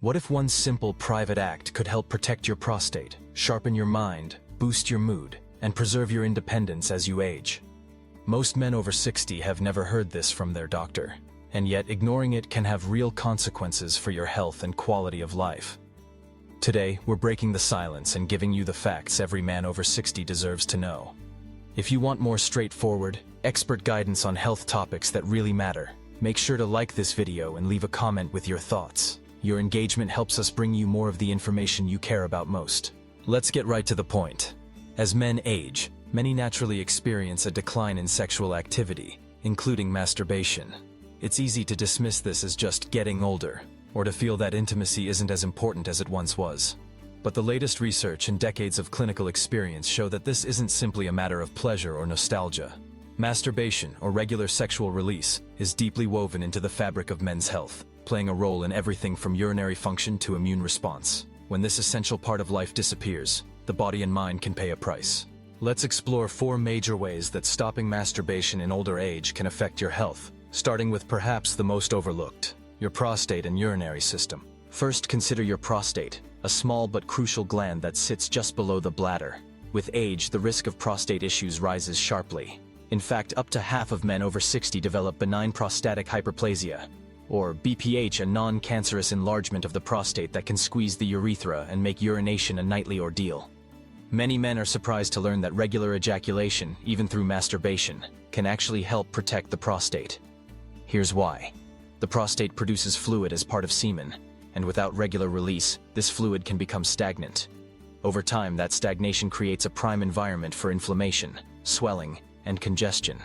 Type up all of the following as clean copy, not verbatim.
What if one simple private act could help protect your prostate, sharpen your mind, boost your mood, and preserve your independence as you age? Most men over 60 have never heard this from their doctor, and yet ignoring it can have real consequences for your health and quality of life. Today, we're breaking the silence and giving you the facts every man over 60 deserves to know. If you want more straightforward, expert guidance on health topics that really matter, make sure to like this video and leave a comment with your thoughts. Your engagement helps us bring you more of the information you care about most. Let's get right to the point. As men age, many naturally experience a decline in sexual activity, including masturbation. It's easy to dismiss this as just getting older, or to feel that intimacy isn't as important as it once was. But the latest research and decades of clinical experience show that this isn't simply a matter of pleasure or nostalgia. Masturbation, or regular sexual release, is deeply woven into the fabric of men's health, playing a role in everything from urinary function to immune response. When this essential part of life disappears, the body and mind can pay a price. Let's explore 4 major ways that stopping masturbation in older age can affect your health, starting with perhaps the most overlooked: your prostate and urinary system. First, consider your prostate, a small but crucial gland that sits just below the bladder. With age, the risk of prostate issues rises sharply. In fact, up to half of men over 60 develop benign prostatic hyperplasia, or BPH, a non-cancerous enlargement of the prostate that can squeeze the urethra and make urination a nightly ordeal. Many men are surprised to learn that regular ejaculation, even through masturbation, can actually help protect the prostate. Here's why. The prostate produces fluid as part of semen, and without regular release, this fluid can become stagnant. Over time, that stagnation creates a prime environment for inflammation, swelling, and congestion.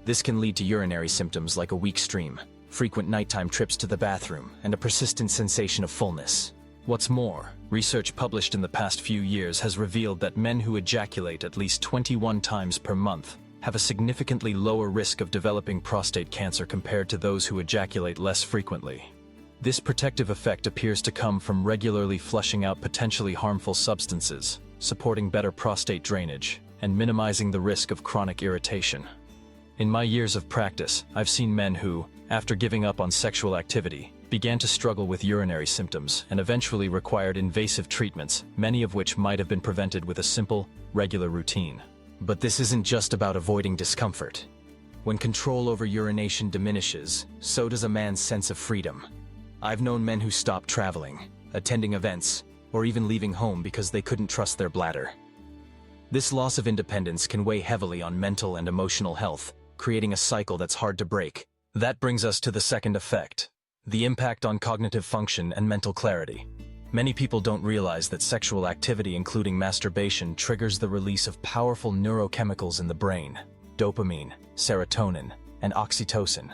This can lead to urinary symptoms like a weak stream, frequent nighttime trips to the bathroom, and a persistent sensation of fullness. What's more, research published in the past few years has revealed that men who ejaculate at least 21 times per month have a significantly lower risk of developing prostate cancer compared to those who ejaculate less frequently. This protective effect appears to come from regularly flushing out potentially harmful substances, supporting better prostate drainage, and minimizing the risk of chronic irritation. In my years of practice, I've seen men who, after giving up on sexual activity, began to struggle with urinary symptoms and eventually required invasive treatments, many of which might have been prevented with a simple, regular routine. But this isn't just about avoiding discomfort. When control over urination diminishes, so does a man's sense of freedom. I've known men who stopped traveling, attending events, or even leaving home because they couldn't trust their bladder. This loss of independence can weigh heavily on mental and emotional health, creating a cycle that's hard to break. That brings us to the second effect: the impact on cognitive function and mental clarity. Many people don't realize that sexual activity, including masturbation, triggers the release of powerful neurochemicals in the brain: dopamine, serotonin, and oxytocin.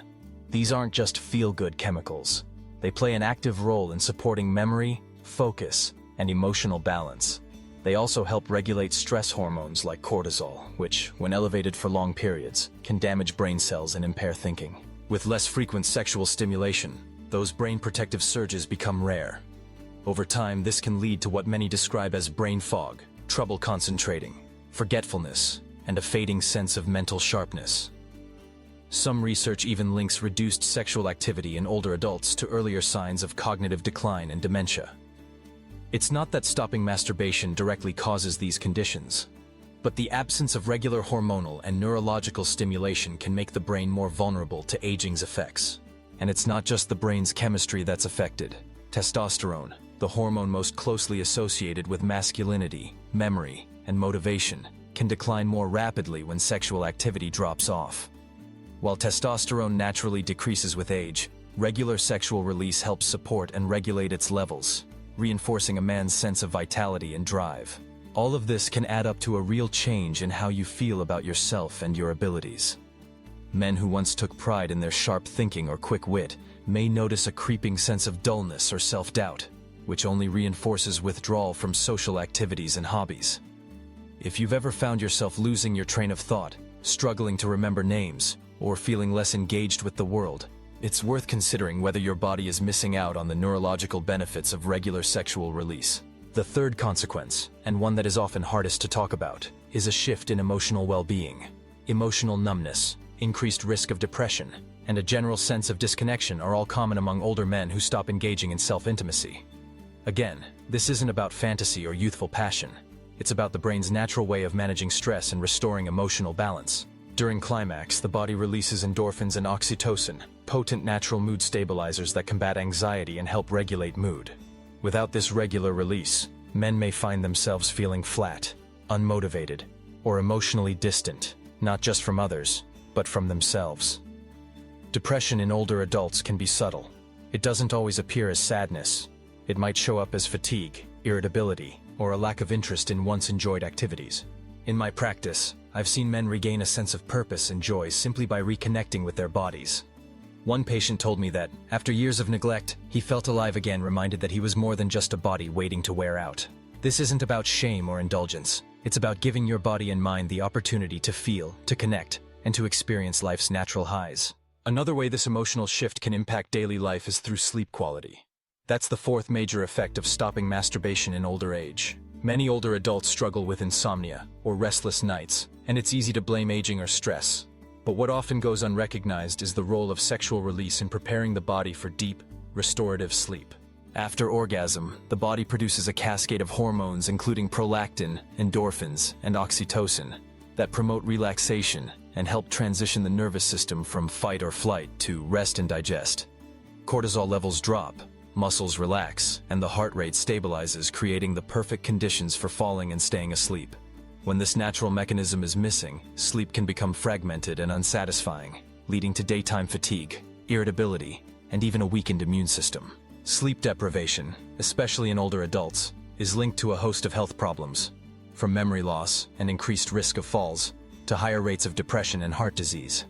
These aren't just feel-good chemicals. They play an active role in supporting memory, focus, and emotional balance. They also help regulate stress hormones like cortisol, which, when elevated for long periods, can damage brain cells and impair thinking. With less frequent sexual stimulation, those brain protective surges become rare. Over time, this can lead to what many describe as brain fog, trouble concentrating, forgetfulness, and a fading sense of mental sharpness. Some research even links reduced sexual activity in older adults to earlier signs of cognitive decline and dementia. It's not that stopping masturbation directly causes these conditions, but the absence of regular hormonal and neurological stimulation can make the brain more vulnerable to aging's effects. And it's not just the brain's chemistry that's affected. Testosterone, the hormone most closely associated with masculinity, memory, and motivation, can decline more rapidly when sexual activity drops off. While testosterone naturally decreases with age, regular sexual release helps support and regulate its levels, reinforcing a man's sense of vitality and drive. All of this can add up to a real change in how you feel about yourself and your abilities. Men who once took pride in their sharp thinking or quick wit may notice a creeping sense of dullness or self-doubt, which only reinforces withdrawal from social activities and hobbies. If you've ever found yourself losing your train of thought, struggling to remember names, or feeling less engaged with the world, it's worth considering whether your body is missing out on the neurological benefits of regular sexual release. The third consequence, and one that is often hardest to talk about, is a shift in emotional well-being. Emotional numbness, increased risk of depression, and a general sense of disconnection are all common among older men who stop engaging in self-intimacy. Again, this isn't about fantasy or youthful passion. It's about the brain's natural way of managing stress and restoring emotional balance. During climax, the body releases endorphins and oxytocin, potent natural mood stabilizers that combat anxiety and help regulate mood. Without this regular release, men may find themselves feeling flat, unmotivated, or emotionally distant, not just from others, but from themselves. Depression in older adults can be subtle. It doesn't always appear as sadness. It might show up as fatigue, irritability, or a lack of interest in once enjoyed activities. In my practice, I've seen men regain a sense of purpose and joy simply by reconnecting with their bodies. One patient told me that, after years of neglect, he felt alive again, reminded that he was more than just a body waiting to wear out. This isn't about shame or indulgence. It's about giving your body and mind the opportunity to feel, to connect, and to experience life's natural highs. Another way this emotional shift can impact daily life is through sleep quality. That's the fourth major effect of stopping masturbation in older age. Many older adults struggle with insomnia or restless nights, and it's easy to blame aging or stress. But what often goes unrecognized is the role of sexual release in preparing the body for deep, restorative sleep. After orgasm, the body produces a cascade of hormones including prolactin, endorphins, and oxytocin that promote relaxation and help transition the nervous system from fight or flight to rest and digest. Cortisol levels drop, muscles relax, and the heart rate stabilizes, creating the perfect conditions for falling and staying asleep. When this natural mechanism is missing, sleep can become fragmented and unsatisfying, leading to daytime fatigue, irritability, and even a weakened immune system. Sleep deprivation, especially in older adults, is linked to a host of health problems, from memory loss and increased risk of falls to higher rates of depression and heart disease.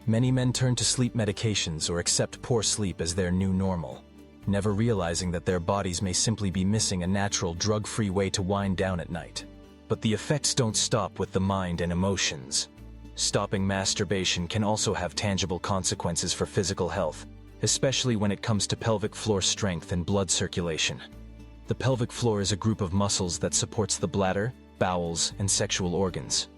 Many men turn to sleep medications or accept poor sleep as their new normal, never realizing that their bodies may simply be missing a natural, drug-free way to wind down at night. But the effects don't stop with the mind and emotions. Stopping masturbation can also have tangible consequences for physical health, especially when it comes to pelvic floor strength and blood circulation. The pelvic floor is a group of muscles that supports the bladder, bowels, and sexual organs.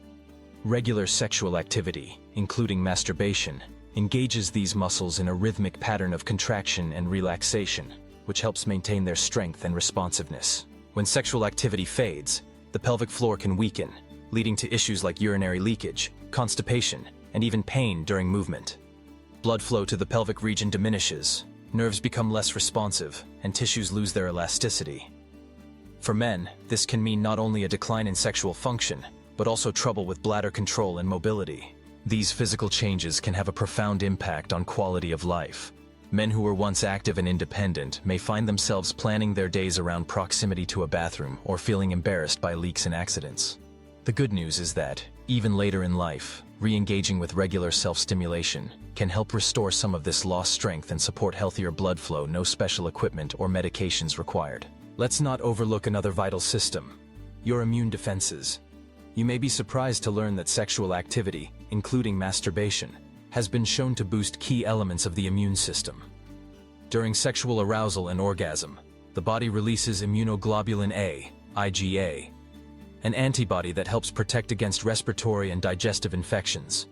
Regular sexual activity, including masturbation, engages these muscles in a rhythmic pattern of contraction and relaxation, which helps maintain their strength and responsiveness. When sexual activity fades, the pelvic floor can weaken, leading to issues like urinary leakage, constipation, and even pain during movement. Blood flow to the pelvic region diminishes, nerves become less responsive, and tissues lose their elasticity. For men, this can mean not only a decline in sexual function, but also trouble with bladder control and mobility. These physical changes can have a profound impact on quality of life. Men who were once active and independent may find themselves planning their days around proximity to a bathroom or feeling embarrassed by leaks and accidents. The good news is that, even later in life, re-engaging with regular self-stimulation can help restore some of this lost strength and support healthier blood flow. No special equipment or medications required. Let's not overlook another vital system: your immune defenses. You may be surprised to learn that sexual activity, including masturbation, has been shown to boost key elements of the immune system. During sexual arousal and orgasm, the body releases immunoglobulin A, IgA, an antibody that helps protect against respiratory and digestive infections.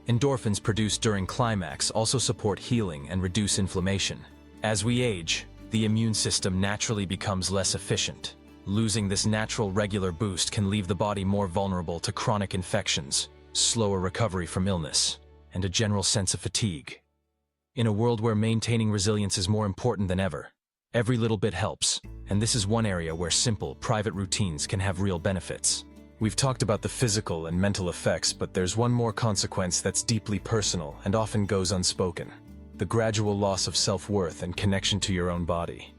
Endorphins produced during climax also support healing and reduce inflammation. As we age, the immune system naturally becomes less efficient. Losing this natural regular boost can leave the body more vulnerable to chronic infections, slower recovery from illness, and a general sense of fatigue. In a world where maintaining resilience is more important than ever, every little bit helps, and this is one area where simple, private routines can have real benefits. We've talked about the physical and mental effects, but there's one more consequence that's deeply personal and often goes unspoken: the gradual loss of self-worth and connection to your own body.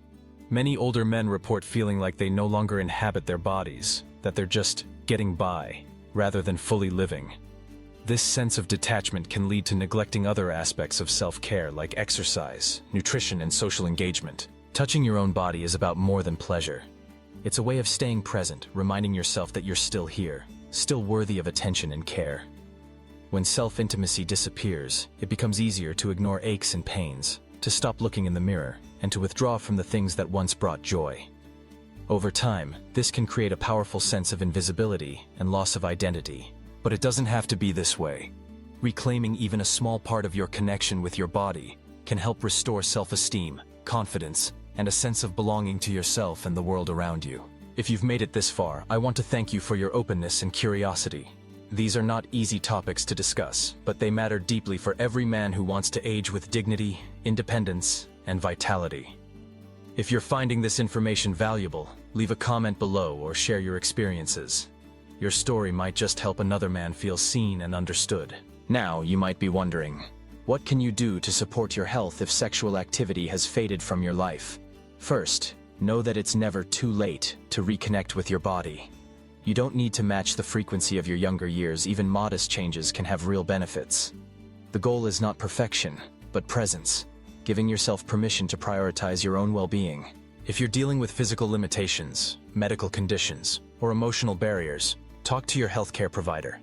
Many older men report feeling like they no longer inhabit their bodies, that they're just getting by, rather than fully living. This sense of detachment can lead to neglecting other aspects of self-care like exercise, nutrition, and social engagement. Touching your own body is about more than pleasure. It's a way of staying present, reminding yourself that you're still here, still worthy of attention and care. When self-intimacy disappears, it becomes easier to ignore aches and pains, to stop looking in the mirror, and to withdraw from the things that once brought joy. Over time, this can create a powerful sense of invisibility and loss of identity. But it doesn't have to be this way. Reclaiming even a small part of your connection with your body can help restore self-esteem, confidence, and a sense of belonging to yourself and the world around you. If you've made it this far, I want to thank you for your openness and curiosity. These are not easy topics to discuss, but they matter deeply for every man who wants to age with dignity, independence, and vitality. If you're finding this information valuable, leave a comment below or share your experiences. Your story might just help another man feel seen and understood. Now, you might be wondering, what can you do to support your health if sexual activity has faded from your life? First, know that it's never too late to reconnect with your body. You don't need to match the frequency of your younger years. Even modest changes can have real benefits. The goal is not perfection, but presence, giving yourself permission to prioritize your own well-being. If you're dealing with physical limitations, medical conditions, or emotional barriers, talk to your healthcare provider.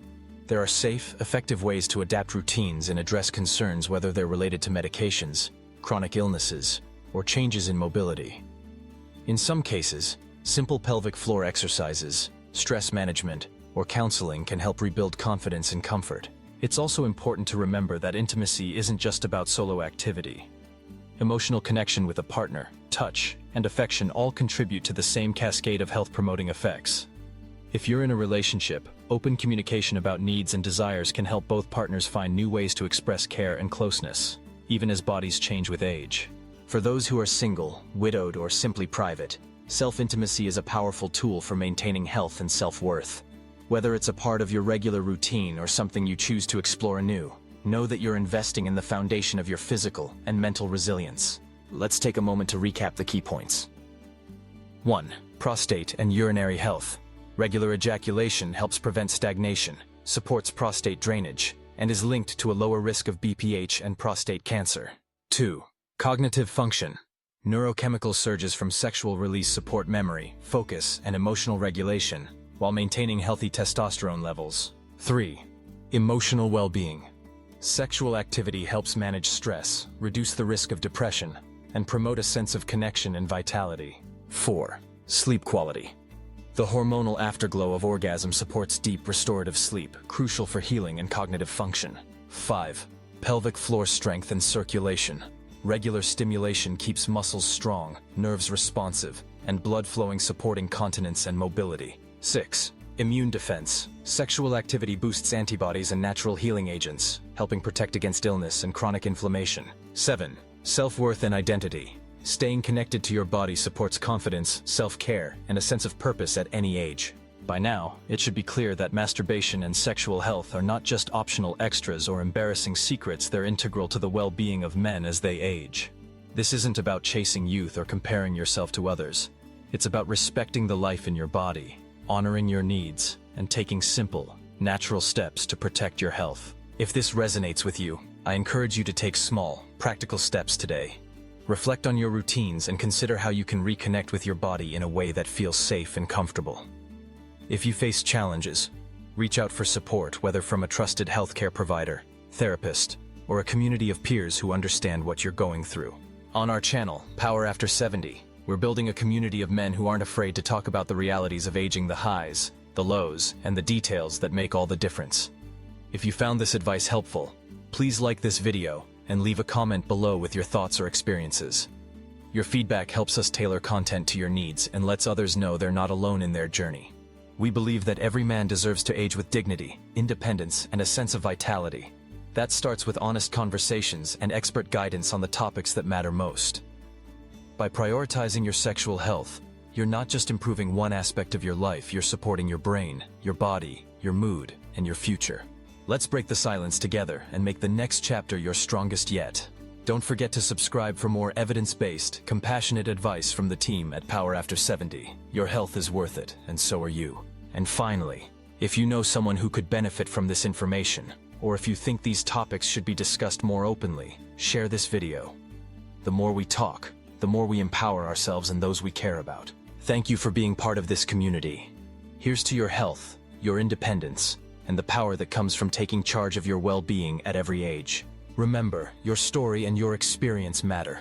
There are safe, effective ways to adapt routines and address concerns, whether they're related to medications, chronic illnesses, or changes in mobility. In some cases, simple pelvic floor exercises, stress management, or counseling can help rebuild confidence and comfort. It's also important to remember that intimacy isn't just about solo activity. Emotional connection with a partner, touch, and affection all contribute to the same cascade of health-promoting effects. If you're in a relationship, open communication about needs and desires can help both partners find new ways to express care and closeness, even as bodies change with age. For those who are single, widowed, or simply private, self-intimacy is a powerful tool for maintaining health and self-worth. Whether it's a part of your regular routine or something you choose to explore anew, know that you're investing in the foundation of your physical and mental resilience. Let's take a moment to recap the key points. 1. Prostate and urinary health. Regular ejaculation helps prevent stagnation, supports prostate drainage, and is linked to a lower risk of BPH and prostate cancer. 2. Cognitive function. Neurochemical surges from sexual release support memory, focus, and emotional regulation, while maintaining healthy testosterone levels. 3. Emotional well-being. Sexual activity helps manage stress, reduce the risk of depression, and promote a sense of connection and vitality. 4. Sleep quality. The hormonal afterglow of orgasm supports deep, restorative sleep, crucial for healing and cognitive function. 5. Pelvic floor strength and circulation. Regular stimulation keeps muscles strong, nerves responsive, and blood flowing, supporting continence and mobility. 6. Immune defense. Sexual activity boosts antibodies and natural healing agents, helping protect against illness and chronic inflammation. 7. Self-worth and identity. Staying connected to your body supports confidence, self-care, and a sense of purpose at any age. By now, it should be clear that masturbation and sexual health are not just optional extras or embarrassing secrets. They're integral to the well-being of men as they age. This isn't about chasing youth or comparing yourself to others. It's about respecting the life in your body, honoring your needs, and taking simple, natural steps to protect your health. If this resonates with you, I encourage you to take small, practical steps today. Reflect on your routines and consider how you can reconnect with your body in a way that feels safe and comfortable. If you face challenges, reach out for support, whether from a trusted healthcare provider, therapist, or a community of peers who understand what you're going through. On our channel, Power After 70, we're building a community of men who aren't afraid to talk about the realities of aging, the highs, the lows, and the details that make all the difference. If you found this advice helpful, please like this video and leave a comment below with your thoughts or experiences. Your feedback helps us tailor content to your needs and lets others know they're not alone in their journey. We believe that every man deserves to age with dignity, independence, and a sense of vitality. That starts with honest conversations and expert guidance on the topics that matter most. By prioritizing your sexual health, you're not just improving one aspect of your life, you're supporting your brain, your body, your mood, and your future. Let's break the silence together and make the next chapter your strongest yet. Don't forget to subscribe for more evidence-based, compassionate advice from the team at Power After 70. Your health is worth it, and so are you. And finally, if you know someone who could benefit from this information, or if you think these topics should be discussed more openly, share this video. The more we talk, the more we empower ourselves and those we care about. Thank you for being part of this community. Here's to your health, your independence, and the power that comes from taking charge of your well-being at every age. Remember, your story and your experience matter.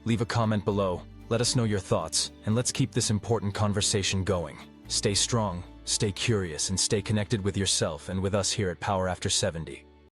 Leave a comment below, let us know your thoughts, and let's keep this important conversation going. Stay strong, stay curious, and stay connected with yourself and with us here at Power After 70.